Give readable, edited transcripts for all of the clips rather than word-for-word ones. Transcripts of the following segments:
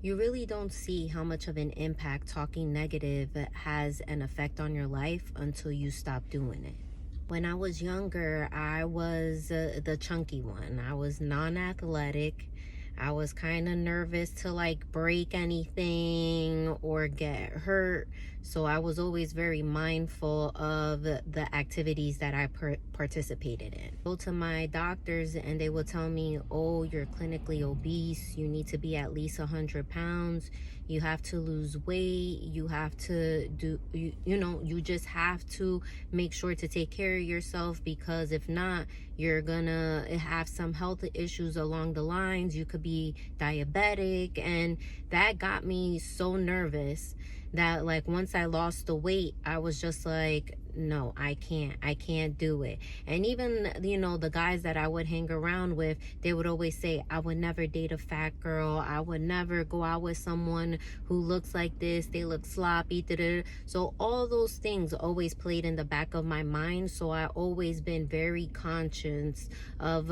You really don't see how much of an impact talking negative has an effect on your life until you stop doing it. When I was younger, I was the chunky one. I was non-athletic. I was kind of nervous to like break anything or get hurt. So I was always very mindful of the activities that I participated in. Go to my doctors and they will tell me, oh, you're clinically obese. You need to be at least 100 pounds. You have to lose weight. You have to you just have to make sure to take care of yourself, because if not, you're gonna have some health issues along the lines. You could be diabetic. And that got me so nervous that, like, once I lost the weight, I was just like, no, I can't do it. And even, the guys that I would hang around with, they would always say, I would never date a fat girl. I would never go out with someone who looks like this. They look sloppy. Da-da-da. So all those things always played in the back of my mind. So I always been very conscious of,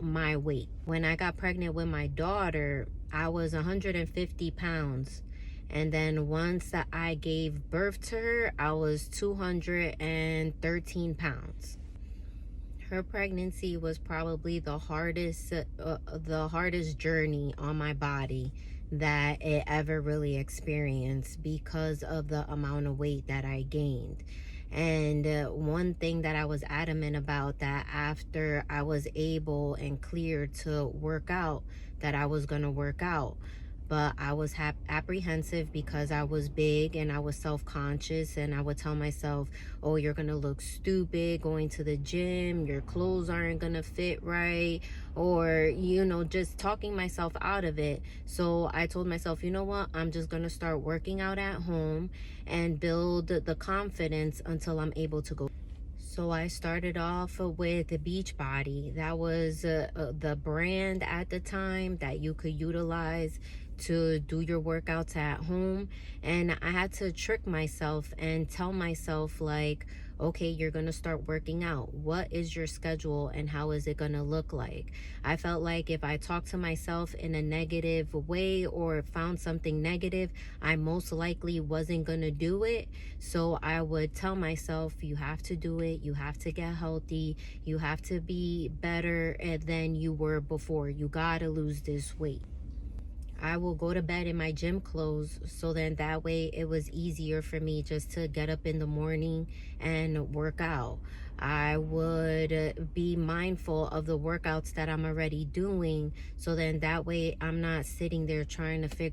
my weight. When I got pregnant with my daughter, I was 150 pounds. And then once that I gave birth to her, I was 213 pounds. Her pregnancy was probably the hardest journey on my body that it ever really experienced, because of the amount of weight that I gained. And one thing that I was adamant about, that after I was able and cleared to work out, that I was going to work out. But I was apprehensive because I was big and I was self-conscious, and I would tell myself, oh, you're gonna look stupid going to the gym, your clothes aren't gonna fit right, or just talking myself out of it. So I told myself, you know what, I'm just gonna start working out at home and build the confidence until I'm able to go. So I started off with Beachbody. That was the brand at the time that you could utilize to do your workouts at home. And I had to trick myself and tell myself, like, okay, you're going to start working out. What is your schedule and how is it going to look like? I felt like if I talked to myself in a negative way or found something negative, I most likely wasn't going to do it. So I would tell myself, you have to do it. You have to get healthy. You have to be better than you were before. You got to lose this weight. I will go to bed in my gym clothes, so then that way it was easier for me just to get up in the morning and work out. I would be mindful of the workouts that I'm already doing, so then that way I'm not sitting there trying to figure